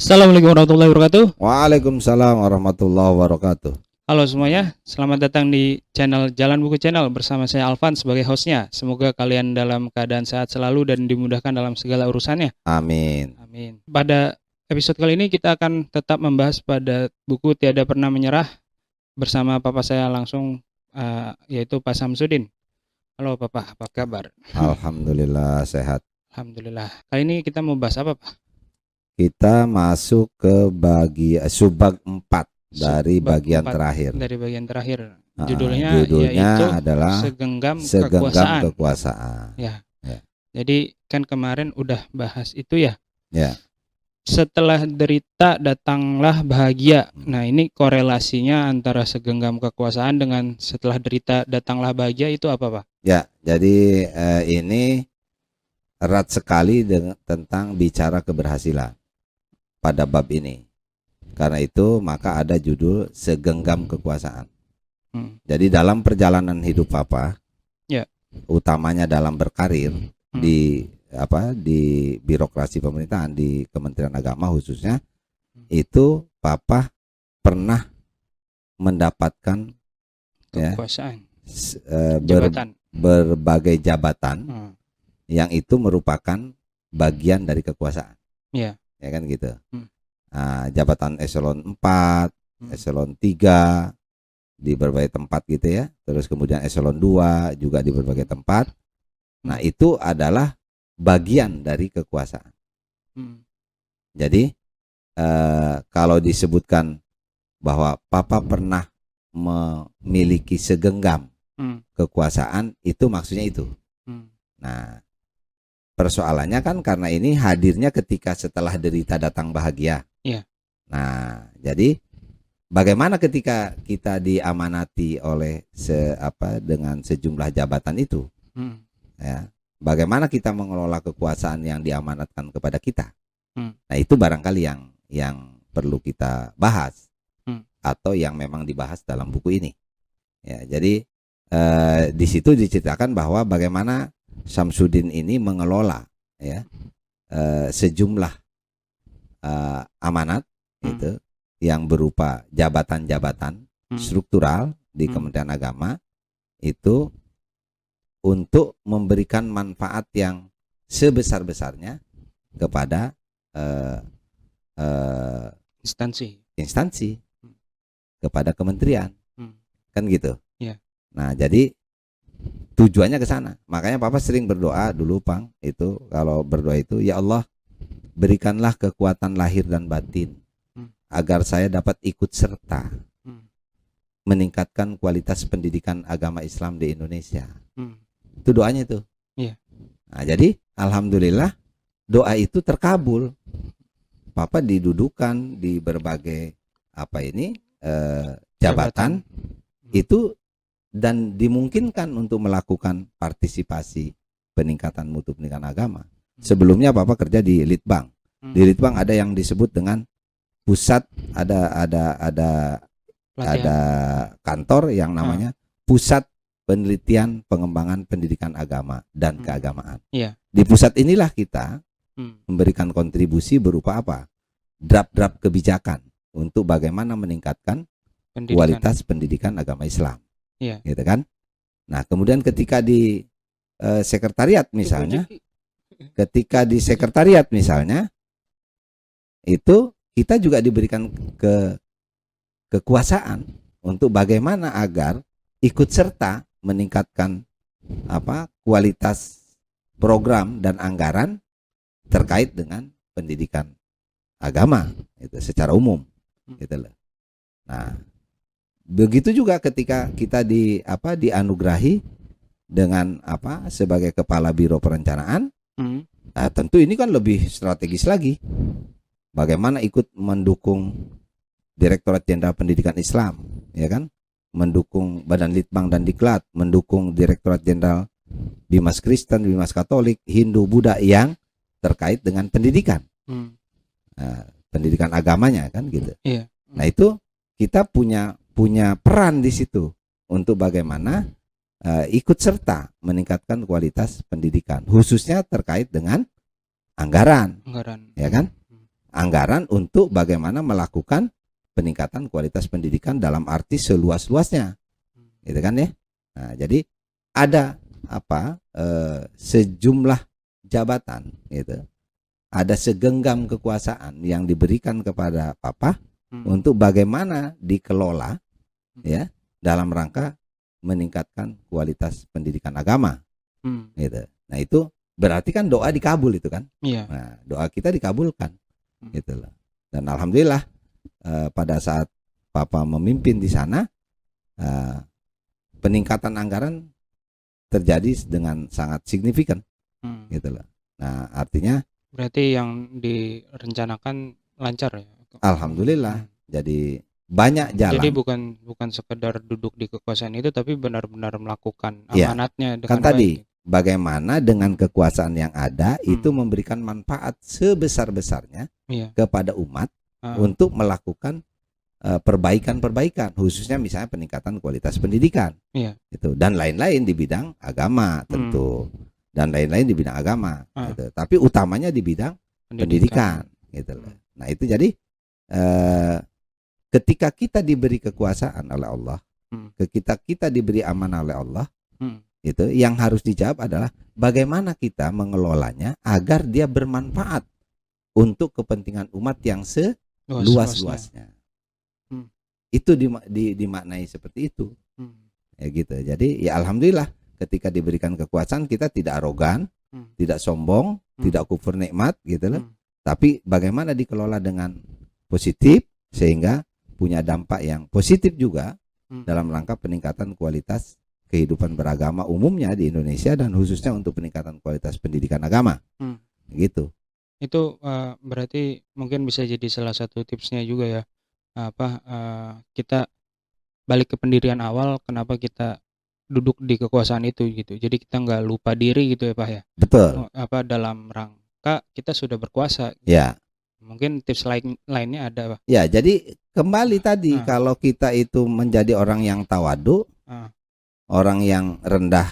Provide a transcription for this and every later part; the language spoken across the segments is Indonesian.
Assalamualaikum warahmatullahi wabarakatuh. Waalaikumsalam warahmatullahi wabarakatuh. Halo semuanya, selamat datang di channel Jalan Buku Channel bersama saya Alvan sebagai hostnya. Semoga kalian dalam keadaan sehat selalu dan dimudahkan dalam segala urusannya. Amin. Amin. Pada episode kali ini kita akan tetap membahas pada buku Tiada Pernah Menyerah bersama Papa saya langsung yaitu Pak Samsudin. Halo Papa, apa kabar? Alhamdulillah sehat. Alhamdulillah. Kali ini kita mau bahas apa Pak? Kita masuk ke subbab 4 dari Subbab bagian 4 terakhir. Dari bagian terakhir. Nah, Judulnya judulnya yaitu adalah Segenggam Segenggam Kekuasaan. Kekuasaan. Ya. Ya. Jadi kan kemarin udah bahas itu ya. Ya. Setelah derita datanglah bahagia. Nah, ini korelasinya antara segenggam kekuasaan dengan setelah derita datanglah bahagia itu apa, Pak? Ya, jadi ini erat sekali tentang bicara keberhasilan pada bab ini. Karena itu maka ada judul Segenggam Kekuasaan. Jadi dalam perjalanan hidup Papa, ya, utamanya dalam berkarir di birokrasi pemerintahan di Kementerian Agama khususnya, itu Papa pernah mendapatkan kekuasaan, berbagai jabatan yang itu merupakan bagian dari kekuasaan. Ya kan gitu. Nah, jabatan eselon 4, eselon 3 di berbagai tempat gitu ya. Terus kemudian eselon 2 juga di berbagai tempat. Nah, itu adalah bagian dari kekuasaan. Jadi kalau disebutkan bahwa Papa pernah memiliki segenggam kekuasaan, itu maksudnya itu. Nah, persoalannya kan karena ini hadirnya ketika setelah derita datang bahagia. Ya. Nah, jadi bagaimana ketika kita diamanati oleh dengan sejumlah jabatan itu? Ya, bagaimana kita mengelola kekuasaan yang diamanatkan kepada kita? Nah, itu barangkali yang perlu kita bahas atau yang memang dibahas dalam buku ini. Ya, jadi di situ diceritakan bahwa bagaimana Samsudin ini mengelola sejumlah amanat itu yang berupa jabatan-jabatan struktural di Kementerian Agama itu untuk memberikan manfaat yang sebesar-besarnya kepada instansi kepada kementerian, kan gitu. Ya. Nah, jadi tujuannya ke sana. Makanya Papa sering berdoa dulu, Pang. Itu kalau berdoa itu, ya Allah, berikanlah kekuatan lahir dan batin agar saya dapat ikut serta meningkatkan kualitas pendidikan agama Islam di Indonesia. Itu doanya itu. Yeah. Nah, jadi alhamdulillah doa itu terkabul. Papa didudukan di berbagai jabatan itu dan dimungkinkan untuk melakukan partisipasi peningkatan mutu pendidikan agama. Sebelumnya Papa kerja di Litbang. Di Litbang ada yang disebut dengan pusat, ada kantor yang namanya Pusat Penelitian Pengembangan Pendidikan Agama dan Keagamaan. Yeah. Di pusat inilah kita memberikan kontribusi berupa apa? Draft-draft kebijakan untuk bagaimana meningkatkan kualitas pendidikan agama Islam. Yeah. Gitu kan? Nah, kemudian ketika di sekretariat misalnya, itu kita juga diberikan kekuasaan untuk bagaimana agar ikut serta meningkatkan kualitas program dan anggaran terkait dengan pendidikan agama itu secara umum gitu loh. Nah, begitu juga ketika kita dianugerahi dengan sebagai kepala biro perencanaan. Nah, tentu ini kan lebih strategis lagi. Bagaimana ikut mendukung Direktorat Jenderal Pendidikan Islam, ya kan? Mendukung Badan Litbang dan Diklat, mendukung Direktorat Jenderal Bimas Kristen, Bimas Katolik, Hindu, Buddha yang terkait dengan pendidikan. Pendidikan agamanya kan gitu. Yeah. Nah, itu kita punya peran di situ untuk bagaimana ikut serta meningkatkan kualitas pendidikan, khususnya terkait dengan anggaran. Ya kan? anggaran untuk bagaimana melakukan peningkatan kualitas pendidikan dalam arti seluas-luasnya, gitu kan ya. Nah, jadi ada sejumlah jabatan, gitu. Ada segenggam kekuasaan yang diberikan kepada Papa untuk bagaimana dikelola, ya, dalam rangka meningkatkan kualitas pendidikan agama, gitu. Nah, itu berarti kan doa dikabul itu kan. Iya. Nah, doa kita dikabulkan, gitu loh. Dan alhamdulillah pada saat Papa memimpin di sana, peningkatan anggaran terjadi dengan sangat signifikan, gitu loh. Nah, artinya berarti yang direncanakan lancar ya. alhamdulillah. Jadi banyak jalan. Jadi bukan sekedar duduk di kekuasaan itu, tapi benar-benar melakukan Ya, amanatnya dengan kan tadi baik. bagaimana dengan kekuasaan yang ada itu memberikan manfaat sebesar-besarnya kepada umat untuk melakukan perbaikan-perbaikan, khususnya misalnya peningkatan kualitas pendidikan, gitu. Dan lain-lain di bidang agama tentu, dan lain-lain di bidang agama, gitu. Tapi utamanya di bidang pendidikan, gitu. Nah, itu jadi ketika kita diberi kekuasaan oleh Allah, ketika kita diberi amanah oleh Allah, itu yang harus dijawab adalah bagaimana kita mengelolanya agar dia bermanfaat untuk kepentingan umat yang seluas-luasnya. Itu dimaknai seperti itu, ya gitu. Jadi ya alhamdulillah ketika diberikan kekuasaan kita tidak arogan, tidak sombong, tidak kufur nikmat, gitu loh. Tapi bagaimana dikelola dengan positif sehingga punya dampak yang positif juga dalam rangka peningkatan kualitas kehidupan beragama umumnya di Indonesia dan khususnya untuk peningkatan kualitas pendidikan agama, gitu. Itu berarti mungkin bisa jadi salah satu tipsnya juga ya, kita balik ke pendirian awal, kenapa kita duduk di kekuasaan itu gitu. Jadi kita nggak lupa diri gitu ya Pak ya. Betul. Dalam rangka kita sudah berkuasa. Ya. Mungkin tips lainnya ada Pak. Ya, jadi kembali tadi kalau kita itu menjadi orang yang tawadu, orang yang rendah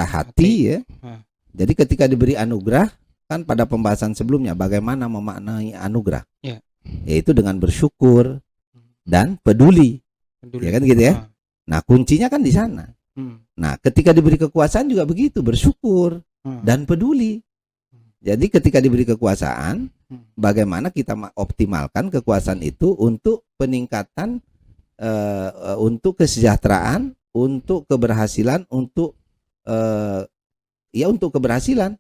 hati ya. Jadi ketika diberi anugerah, kan pada pembahasan sebelumnya bagaimana memaknai anugerah, yaitu dengan bersyukur dan peduli. Ya kan gitu ya. Nah, kuncinya kan di sana. Nah, ketika diberi kekuasaan juga begitu, bersyukur dan peduli. Jadi ketika diberi kekuasaan, bagaimana kita optimalkan kekuasaan itu untuk peningkatan, untuk kesejahteraan, untuk keberhasilan, untuk keberhasilan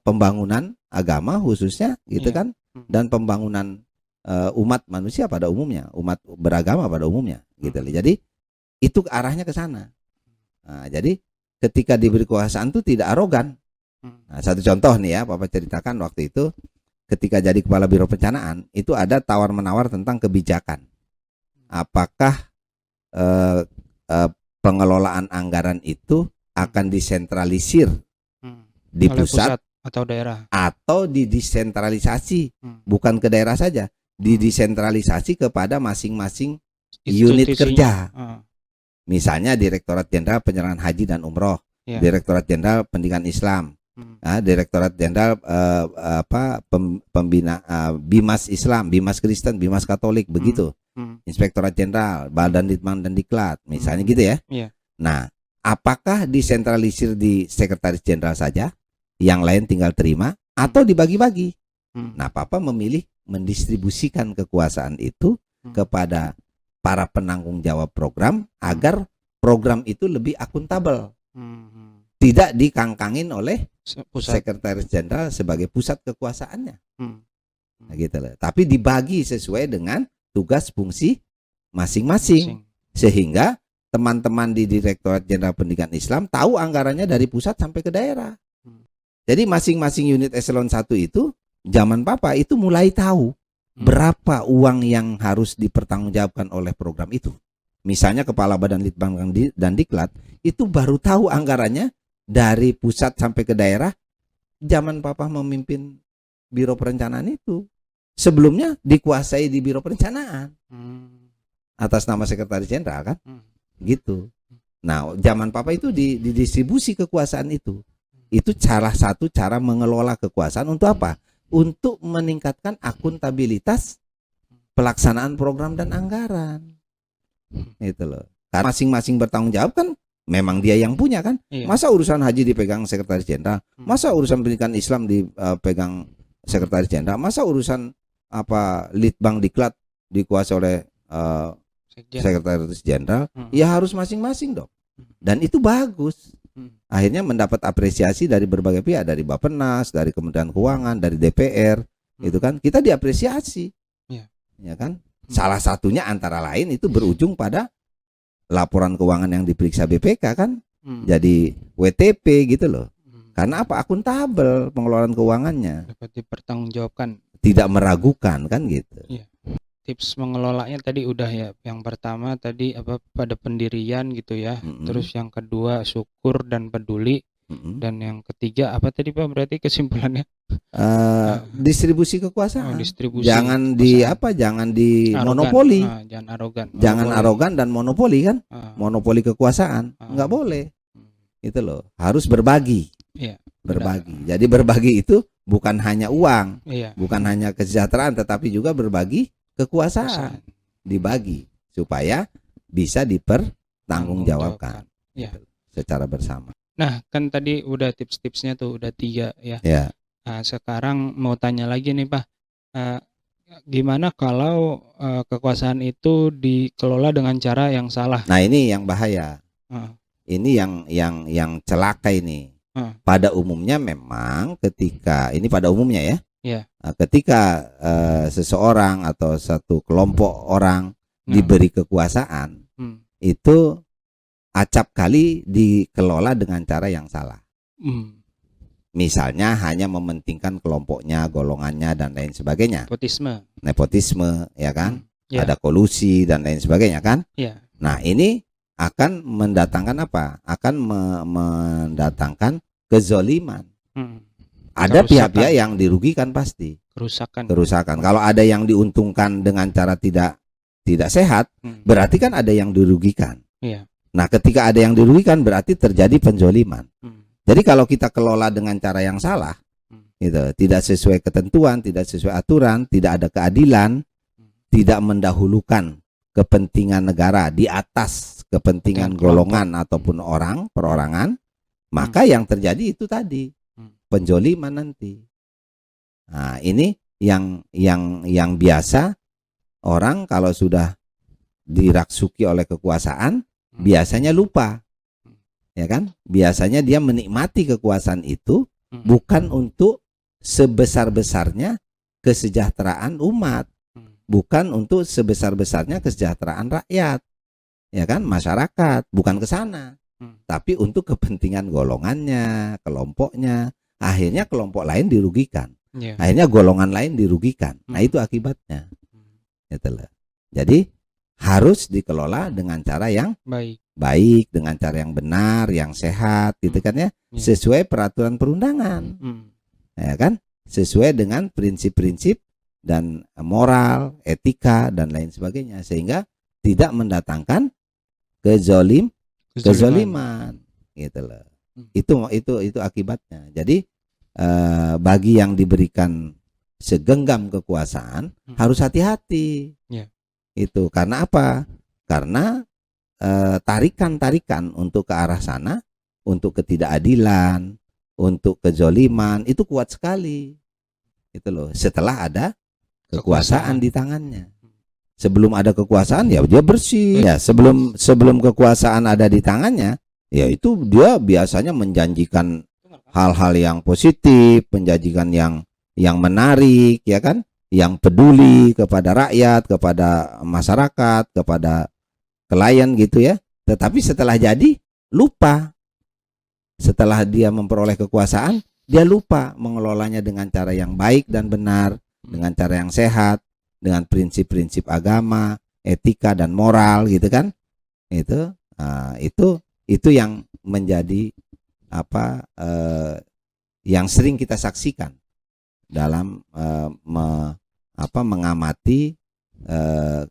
pembangunan agama khususnya, gitu kan, dan pembangunan umat manusia pada umumnya, umat beragama pada umumnya, gitu. Jadi itu arahnya ke sana. Nah, jadi ketika diberi kekuasaan itu tidak arogan. Nah, satu contoh nih ya, Papa ceritakan waktu itu ketika jadi kepala Biro Perencanaan itu ada tawar-menawar tentang kebijakan. Apakah pengelolaan anggaran itu akan disentralisir di pusat atau daerah, atau didesentralisasi, bukan ke daerah saja, didesentralisasi kepada masing-masing unit kerja. Misalnya Direktorat Jenderal Penyelenggaraan Haji dan Umroh, Direktorat Jenderal Pendidikan Islam, Direktorat Jenderal Pembina Bimas Islam, Bimas Kristen, Bimas Katolik, begitu. Inspektorat Jenderal, Badan Litbang dan Diklat, misalnya gitu ya. Nah, apakah disentralisir di Sekretaris Jenderal saja, yang lain tinggal terima, atau dibagi-bagi? Nah, Papa memilih mendistribusikan kekuasaan itu kepada para penanggung jawab program agar program itu lebih akuntabel. Tidak dikangkangin oleh Sekretaris Jenderal sebagai pusat kekuasaannya. Nah, gitu loh. Tapi dibagi sesuai dengan tugas fungsi masing-masing. Sehingga teman-teman di Direktorat Jenderal Pendidikan Islam tahu anggarannya dari pusat sampai ke daerah. Jadi masing-masing unit eselon 1 itu zaman Papa itu mulai tahu berapa uang yang harus dipertanggungjawabkan oleh program itu. Misalnya Kepala Badan Litbang dan Diklat itu baru tahu anggarannya dari pusat sampai ke daerah zaman Papa memimpin Biro Perencanaan itu. Sebelumnya dikuasai di Biro Perencanaan atas nama Sekretaris Jenderal kan, gitu. Nah, zaman Papa itu didistribusi kekuasaan itu. Itu salah satu cara mengelola kekuasaan untuk apa? untuk meningkatkan akuntabilitas pelaksanaan program dan anggaran. Itu loh. Karena masing-masing bertanggung jawab kan, memang dia yang punya kan. Iya. Masa urusan haji dipegang sekretaris jenderal, masa urusan pendidikan Islam dipegang sekretaris jenderal, masa urusan litbang diklat dikuasai oleh Sekjen. sekretaris jenderal, ya harus masing-masing dong. Dan itu bagus. Akhirnya mendapat apresiasi dari berbagai pihak, dari Bappenas, dari Kementerian Keuangan, dari DPR, itu kan kita diapresiasi, ya kan. Salah satunya antara lain itu berujung pada laporan keuangan yang diperiksa BPK kan, jadi WTP gitu loh. Karena apa? Akuntabel pengelolaan keuangannya, dapat dipertanggungjawabkan, tidak meragukan kan gitu. Iya. Tips mengelolanya tadi udah ya. Yang pertama tadi pada pendirian gitu ya. Terus yang kedua syukur dan peduli. Dan yang ketiga apa tadi Pak, berarti kesimpulannya? Distribusi kekuasaan. Distribusi jangan kekuasaan. jangan di Arogan. monopoli. Jangan arogan. Jangan arogan dan monopoli kan. Monopoli kekuasaan nggak boleh. Itu loh, harus berbagi. Iya, berbagi. Benar. Jadi berbagi itu bukan hanya uang, bukan hanya kesejahteraan, tetapi juga berbagi kekuasaan. Dibagi supaya bisa dipertanggungjawabkan secara bersama. Nah, kan tadi udah tips-tipsnya tuh, udah 3 ya. Nah, sekarang mau tanya lagi nih Pak, gimana kalau kekuasaan itu dikelola dengan cara yang salah? Nah ini yang bahaya. Ini yang celaka ini. Pada umumnya memang ketika ini pada umumnya ya. Ketika seseorang atau satu kelompok orang diberi kekuasaan, itu acap kali dikelola dengan cara yang salah. Misalnya hanya mementingkan kelompoknya, golongannya dan lain sebagainya. Nepotisme, ya kan? Ada kolusi dan lain sebagainya kan? Nah ini akan mendatangkan apa? Akan mendatangkan kezoliman. Ada pihak-pihak yang dirugikan pasti. Kerusakan. Kalau ada yang diuntungkan dengan cara tidak sehat, berarti kan ada yang dirugikan. Nah, ketika ada yang dirugikan berarti terjadi penzoliman. Jadi kalau kita kelola dengan cara yang salah, gitu, tidak sesuai ketentuan, tidak sesuai aturan, tidak ada keadilan, tidak mendahulukan kepentingan negara di atas kepentingan golongan ataupun orang, perorangan, maka yang terjadi itu tadi penzoliman nanti. Nah, ini yang biasa orang kalau sudah dirasuki oleh kekuasaan biasanya lupa, ya kan? Biasanya dia menikmati kekuasaan itu bukan untuk sebesar-besarnya kesejahteraan umat, bukan untuk sebesar-besarnya kesejahteraan rakyat, ya kan? Masyarakat, bukan ke sana, tapi untuk kepentingan golongannya, kelompoknya. Akhirnya kelompok lain dirugikan, akhirnya golongan lain dirugikan. Nah itu akibatnya. Itulah. Jadi harus dikelola dengan cara yang baik, dengan cara yang benar, yang sehat, gitu kan ya, sesuai peraturan perundangan, ya kan, sesuai dengan prinsip-prinsip dan moral, etika dan lain sebagainya, sehingga tidak mendatangkan kezoliman, gitu loh. Itu akibatnya. Jadi bagi yang diberikan segenggam kekuasaan harus hati-hati. Itu karena apa? Karena tarikan-tarikan untuk ke arah sana, untuk ketidakadilan, untuk kezoliman itu kuat sekali. Itu loh. Setelah ada kekuasaan di tangannya. Sebelum ada kekuasaan ya dia bersih. Ya, sebelum kekuasaan ada di tangannya, ya itu dia biasanya menjanjikan hal-hal yang positif, menjanjikan yang menarik, ya kan? Yang peduli kepada rakyat, kepada masyarakat, kepada klien gitu ya. Tetapi setelah jadi lupa. Setelah dia memperoleh kekuasaan, dia lupa mengelolanya dengan cara yang baik dan benar, dengan cara yang sehat, dengan prinsip-prinsip agama, etika dan moral gitu kan. Itu yang menjadi yang sering kita saksikan dalam mengamati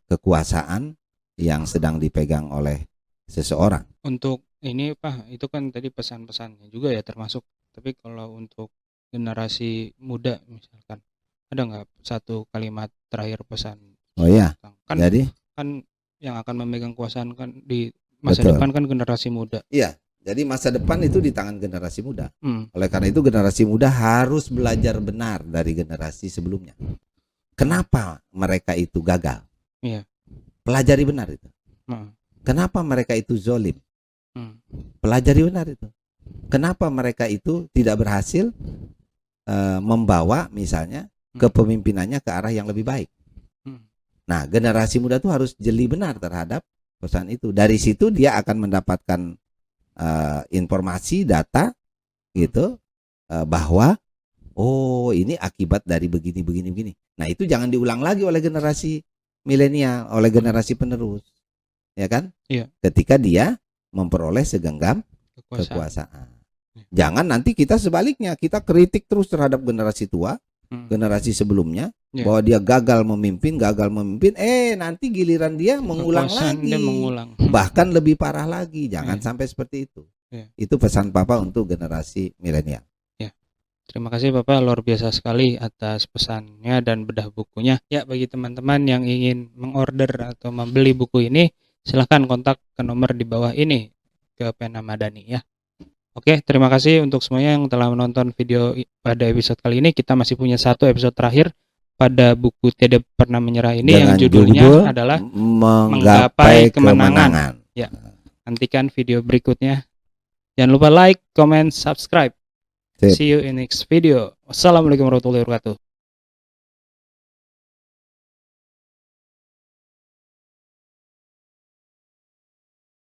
kekuasaan yang sedang dipegang oleh seseorang. Untuk ini Pak, itu kan tadi pesan-pesannya juga ya termasuk. Tapi kalau untuk generasi muda misalkan. Ada nggak satu kalimat terakhir pesan? Oh iya. Kan Jadi kan yang akan memegang kekuasaan kan di masa betul. depan kan generasi muda. Iya. Jadi masa depan itu di tangan generasi muda. Hmm. Oleh karena itu generasi muda harus belajar benar dari generasi sebelumnya. Kenapa mereka itu gagal? Iya. Pelajari benar itu. Hmm. Kenapa mereka itu zolim? Hmm. Pelajari benar itu. Kenapa mereka itu tidak berhasil membawa misalnya kepemimpinannya ke arah yang lebih baik. Nah, generasi muda itu harus jeli benar terhadap pesan itu. Dari situ dia akan mendapatkan informasi, data gitu bahwa oh ini akibat dari begini. Nah, itu jangan diulang lagi oleh generasi milenial, oleh generasi penerus. Ya kan? Iya. Ketika dia memperoleh segenggam kekuasaan. Jangan nanti kita sebaliknya, kita kritik terus terhadap generasi tua, generasi sebelumnya, bahwa dia gagal memimpin, nanti giliran dia mengulang lagi, dia mengulang. bahkan lebih parah lagi. Jangan sampai seperti itu. Itu pesan Papa untuk generasi milenial. Terima kasih Bapak, luar biasa sekali atas pesannya dan bedah bukunya. Ya, bagi teman-teman yang ingin mengorder atau membeli buku ini, silahkan kontak ke nomor di bawah ini ke Pena Madani ya. Oke, terima kasih untuk semuanya yang telah menonton video pada episode kali ini. Kita masih punya satu episode terakhir pada buku Tiada Pernah Menyerah ini yang judulnya adalah Menggapai Kemenangan. Ya, nantikan video berikutnya. Jangan lupa like, comment, subscribe. See you in next video. Wassalamualaikum warahmatullahi wabarakatuh.